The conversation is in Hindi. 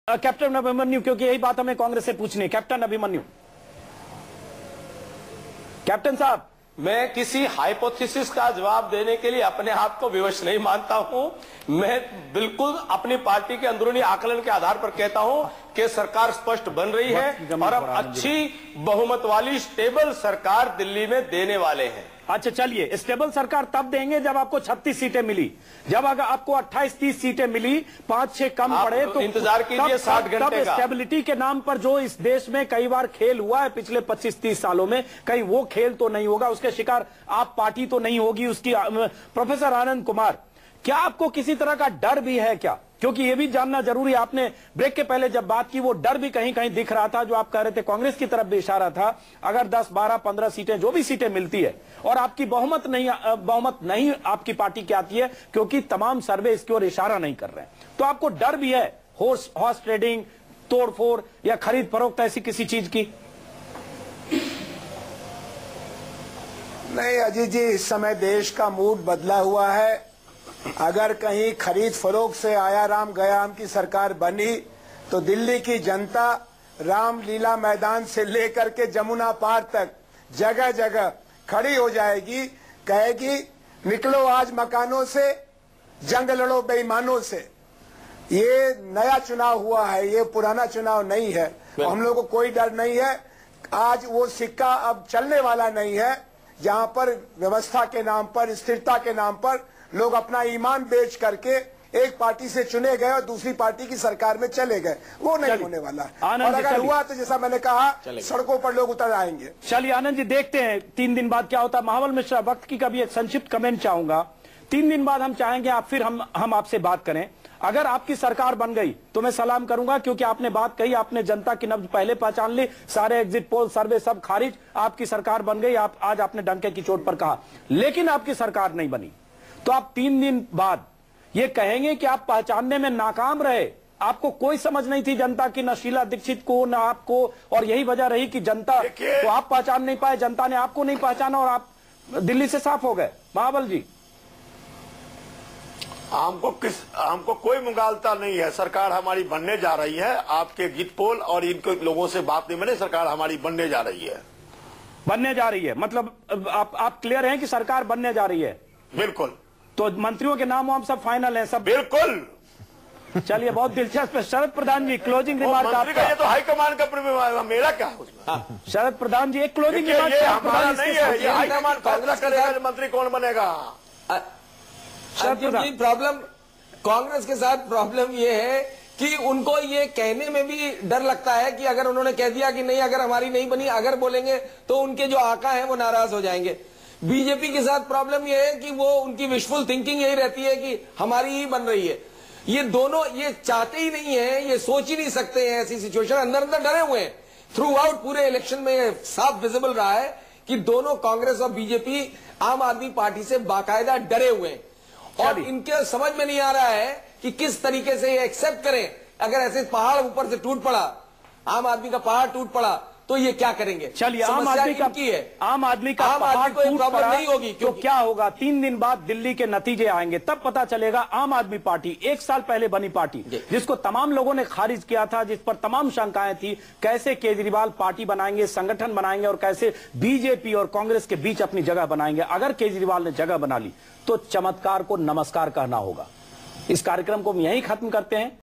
कैप्टन अभिमन्यु, क्योंकि यही बात हमें कांग्रेस से पूछनी है। कैप्टन अभिमन्यु। कैप्टन साहब, मैं किसी हाइपोथेसिस का जवाब देने के लिए अपने आप को विवश नहीं मानता हूं। मैं बिल्कुल अपनी पार्टी के अंदरूनी आकलन के आधार पर कहता हूं कि सरकार स्पष्ट बन रही है और अब अच्छी बहुमत वाली स्टेबल सरकार दिल्ली में देने वाले हैं। अच्छा चलिए, स्टेबल सरकार तब देंगे जब आपको 36 सीटें मिली। जब अगर आपको 28-30 सीटें मिली, 5-6 कम पड़े तो इंतजार कीजिए 60 घंटे का। स्टेबिलिटी के नाम पर जो इस देश में कई बार खेल हुआ है पिछले 25-30 सालों में, कहीं वो खेल तो नहीं होगा, उसके शिकार आप पार्टी तो नहीं होगी उसकी। प्रोफेसर आनंद कुमार, क्या आपको किसी तरह का डर भी है क्या? क्योंकि ये भी जानना जरूरी है। आपने ब्रेक के पहले जब बात की, वो डर भी कहीं कहीं दिख रहा था, जो आप कह रहे थे कांग्रेस की तरफ भी इशारा था। अगर 10, 12, 15 सीटें, जो भी सीटें मिलती है और आपकी बहुमत नहीं आपकी पार्टी की आती है, क्योंकि तमाम सर्वे इसकी ओर इशारा नहीं कर रहे हैं, तो आपको डर भी है हॉर्स ट्रेडिंग, तोड़फोड़ या खरीद फरोख्त ऐसी किसी चीज की? नहीं अजीत जी, इस समय देश का मूड बदला हुआ है। अगर कहीं खरीद फरोख्त से आया राम गया राम की सरकार बनी तो दिल्ली की जनता रामलीला मैदान से लेकर के जमुना पार तक जगह जगह खड़ी हो जाएगी, कहेगी निकलो आज मकानों से, जंग लड़ो बेईमानों से। ये नया चुनाव हुआ है, ये पुराना चुनाव नहीं है। हम लोगों को कोई डर नहीं है। आज वो सिक्का अब चलने वाला नहीं है जहां पर व्यवस्था के नाम पर, स्थिरता के नाम पर लोग अपना ईमान बेच करके एक पार्टी से चुने गए और दूसरी पार्टी की सरकार में चले गए। वो नहीं होने वाला। और अगर हुआ तो जैसा मैंने कहा, सड़कों पर लोग उतर आएंगे। चलिए आनंद जी, देखते हैं 3 दिन बाद क्या होता है। महाबल मिश्रा, वक्त की कभी एक संक्षिप्त कमेंट चाहूंगा। 3 दिन बाद हम चाहेंगे आप फिर हम आपसे बात करें। अगर आपकी सरकार बन गई तो मैं सलाम करूंगा, क्योंकि आपने बात कही, आपने जनता की नब्ज पहले पहचान ली, सारे एग्जिट पोल सर्वे सब खारिज, आपकी सरकार बन गई। आज आपने डंके की चोट पर कहा, लेकिन आपकी सरकार नहीं बनी तो आप 3 दिन बाद ये कहेंगे कि आप पहचानने में नाकाम रहे, आपको कोई समझ नहीं थी जनता की, न शीला दीक्षित को न आपको, और यही वजह रही कि जनता को आप पहचान नहीं पाए, जनता ने आपको नहीं पहचाना और आप दिल्ली से साफ हो गए। महाबल जी, हमको कोई मुगालता नहीं है। सरकार हमारी बनने जा रही है। आपके एग्जिट पोल और इनके लोगों से बात नहीं बने, सरकार हमारी बनने जा रही है। बनने जा रही है मतलब आप क्लियर हैं कि सरकार बनने जा रही है? बिल्कुल। तो मंत्रियों के नाम हम सब फाइनल हैं सब? बिल्कुल। चलिए, बहुत दिलचस्प है। शरद प्रधान जी, क्लोजिंग रिमार्क आपका। ये तो हाईकमान का मेरा क्या है उसमें? शरद प्रधान जी, एक क्लोजिंग रिमार्क। ये हमारा नहीं है, ये हाईकमान कांग्रेस करेगा, मंत्री कौन बनेगा? प्रॉब्लम कांग्रेस के साथ प्रॉब्लम ये है कि उनको ये कहने में भी डर लगता है कि अगर उन्होंने कह दिया कि नहीं, अगर हमारी नहीं बनी, अगर बोलेंगे तो उनके जो आका हैं वो नाराज हो जाएंगे। बीजेपी के साथ प्रॉब्लम ये है कि वो उनकी विशफुल थिंकिंग यही रहती है कि हमारी ही बन रही है। ये दोनों ये चाहते ही नहीं है, ये सोच ही नहीं सकते हैं ऐसी सिचुएशन, अंदर अंदर डरे हुए हैं। थ्रू आउट पूरे इलेक्शन में साफ विजिबल रहा है कि दोनों कांग्रेस और बीजेपी आम आदमी पार्टी से बाकायदा डरे हुए हैं और इनके समझ में नहीं आ रहा है कि किस तरीके से ये एक्सेप्ट करें। अगर ऐसे पहाड़ ऊपर से टूट पड़ा, आम आदमी का पहाड़ टूट पड़ा, तो ये क्या करेंगे? चलिए, आम आदमी का पहाड़ टूट पड़ा नहीं होगी, तो क्या होगा? 3 दिन बाद दिल्ली के नतीजे आएंगे, तब पता चलेगा। आम आदमी पार्टी 1 साल पहले बनी पार्टी, जिसको तमाम लोगों ने खारिज किया था, जिस पर तमाम शंकाएं थी, कैसे केजरीवाल पार्टी बनाएंगे, संगठन बनाएंगे और कैसे बीजेपी और कांग्रेस के बीच अपनी जगह बनाएंगे। अगर केजरीवाल ने जगह बना ली तो चमत्कार को नमस्कार कहना होगा। इस कार्यक्रम को हम यहीं खत्म करते हैं।